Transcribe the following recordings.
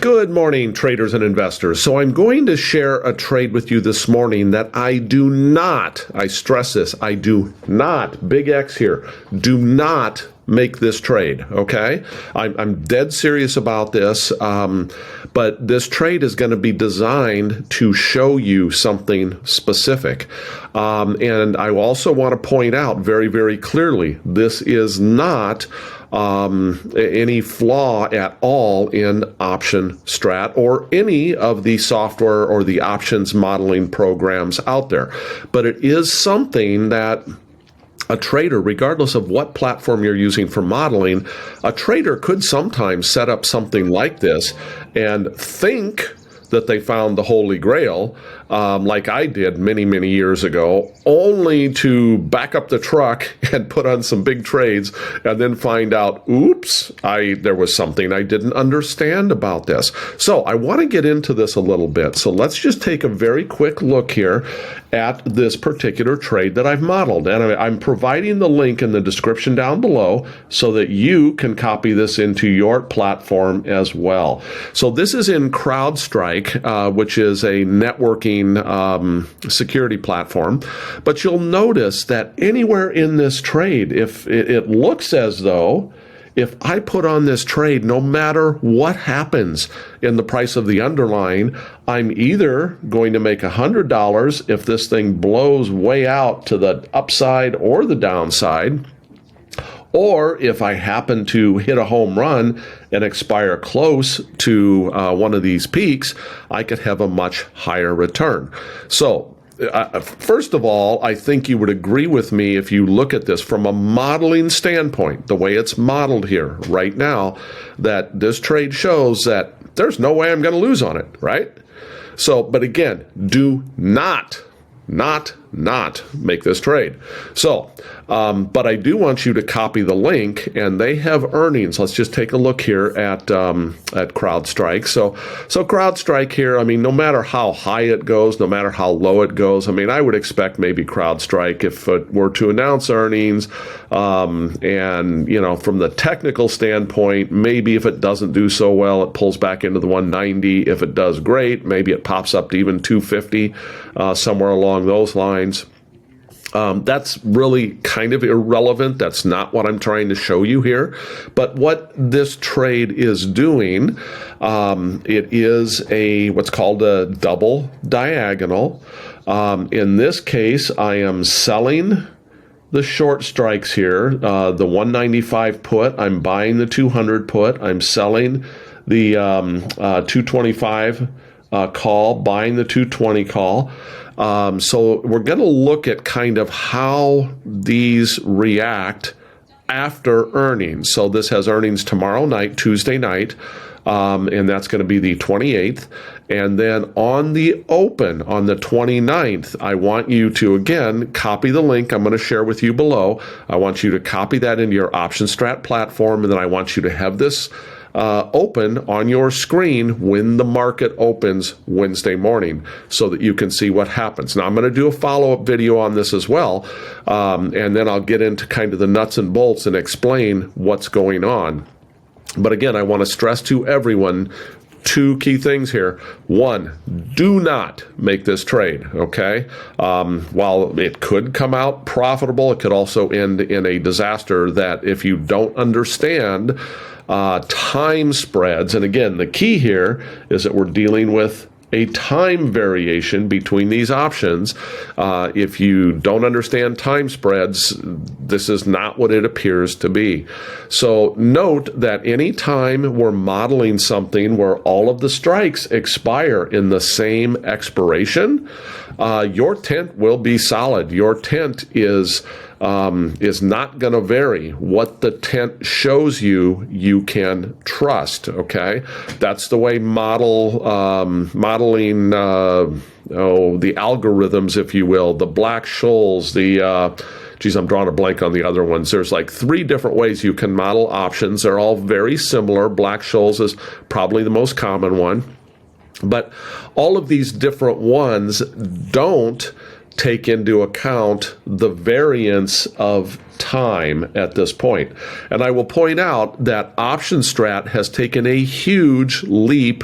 Good morning, traders and investors. So I'm going to share a trade with you this morning that I do not, I stress this, I do not, big X here, do not make this trade, okay? I'm dead serious about this, but this trade is going to be designed to show you something specific. And I also want to point out very, very clearly, this is not any flaw at all in OptionStrat or any of the software or the options modeling programs out there. But it is something that a trader, regardless of what platform you're using for modeling, a trader could sometimes set up something like this and think that they found the Holy Grail, like I did many, many years ago, only to back up the truck and put on some big trades and then find out, oops, there was something I didn't understand about this. So I want to get into this a little bit. So let's just take a very quick look here at this particular trade that I've modeled. And I'm providing the link in the description down below so that you can copy this into your platform as well. So this is in CrowdStrike, which is a networking security platform. But you'll notice that anywhere in this trade, if it looks as though if I put on this trade, no matter what happens in the price of the underlying, I'm either going to make $100 if this thing blows way out to the upside or the downside, or if I happen to hit a home run and expire close to one of these peaks, I could have a much higher return. So first of all, I think you would agree with me if you look at this from a modeling standpoint, the way it's modeled here right now, that this trade shows that there's no way I'm going to lose on it, right? So, but again, do not make this trade. So, but I do want you to copy the link, and they have earnings. Let's just take a look here at CrowdStrike. So CrowdStrike here, I mean, no matter how high it goes, no matter how low it goes, I mean, I would expect maybe CrowdStrike, if it were to announce earnings, and, you know, from the technical standpoint, maybe if it doesn't do so well, it pulls back into the 190. If it does great, maybe it pops up to even 250, somewhere along those lines. That's really kind of irrelevant. That's not what I'm trying to show you here. But what this trade is doing, it is what's called a double diagonal. In this case, I am selling the short strikes here, the 195 put. I'm buying the 200 put. I'm selling the 225 call, buying the 220 call. So we're going to look at kind of how these react after earnings. So this has earnings tomorrow night, Tuesday night, and that's going to be the 28th. And then on the open, on the 29th, I want you to, again, copy the link I'm going to share with you below. I want you to copy that into your OptionStrat platform, and then I want you to have this open on your screen when the market opens Wednesday morning so that you can see what happens. Now, I'm going to do a follow-up video on this as well, and then I'll get into kind of the nuts and bolts and explain what's going on. But again, I want to stress to everyone two key things here. One, do not make this trade, okay? While it could come out profitable, it could also end in a disaster that if you don't understand time spreads, and again, the key here is that we're dealing with a time variation between these options. If you don't understand time spreads, this is not what it appears to be. So note that anytime we're modeling something where all of the strikes expire in the same expiration, your tent will be solid. Your tent is not going to vary. What the tent shows you, you can trust, okay? That's the way modeling, the algorithms, if you will, the Black-Scholes, geez, I'm drawing a blank on the other ones. There's like 3 different ways you can model options. They're all very similar. Black-Scholes is probably the most common one. But all of these different ones don't take into account the variance of time at this point. And I will point out that OptionStrat has taken a huge leap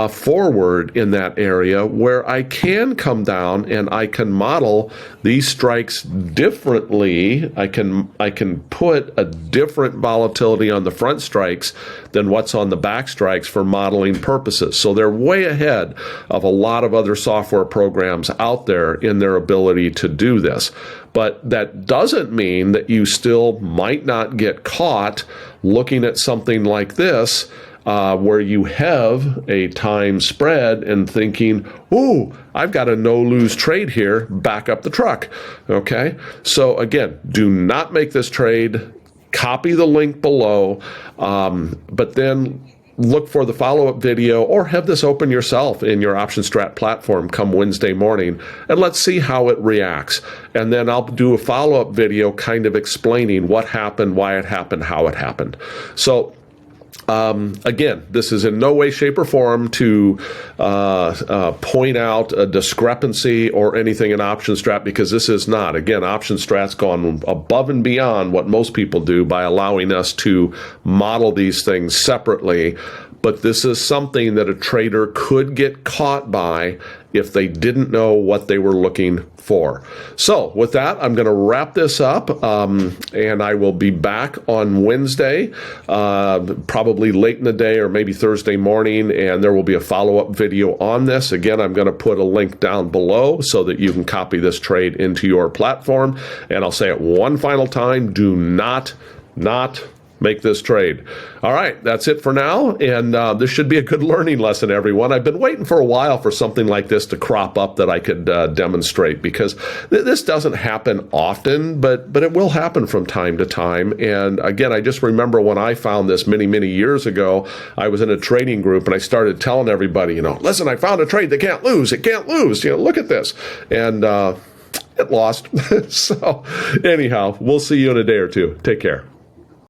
forward in that area, where I can come down and I can model these strikes differently. I can put a different volatility on the front strikes than what's on the back strikes for modeling purposes. So they're way ahead of a lot of other software programs out there in their ability to do this. But that doesn't mean that you still might not get caught looking at something like this, where you have a time spread and thinking, ooh, I've got a no-lose trade here, back up the truck, okay? So again, do not make this trade. Copy the link below, but then look for the follow-up video, or have this open yourself in your OptionStrat platform come Wednesday morning, and let's see how it reacts. And then I'll do a follow-up video kind of explaining what happened, why it happened, how it happened. So again, this is in no way, shape, or form to point out a discrepancy or anything in OptionStrat, because this is not. Again, OptionStrat's gone above and beyond what most people do by allowing us to model these things separately. But this is something that a trader could get caught by if they didn't know what they were looking for. So with that, I'm going to wrap this up, and I will be back on Wednesday, probably late in the day or maybe Thursday morning, and there will be a follow-up video on this. Again, I'm going to put a link down below so that you can copy this trade into your platform. And I'll say it one final time, do not make this trade. All right, that's it for now, and this should be a good learning lesson, everyone. I've been waiting for a while for something like this to crop up that I could demonstrate, because this doesn't happen often, but it will happen from time to time. And again, I just remember when I found this many years ago, I was in a trading group and I started telling everybody, listen, I found a trade that can't lose. It can't lose. Look at this. And it lost. So anyhow, we'll see you in a day or two. Take care.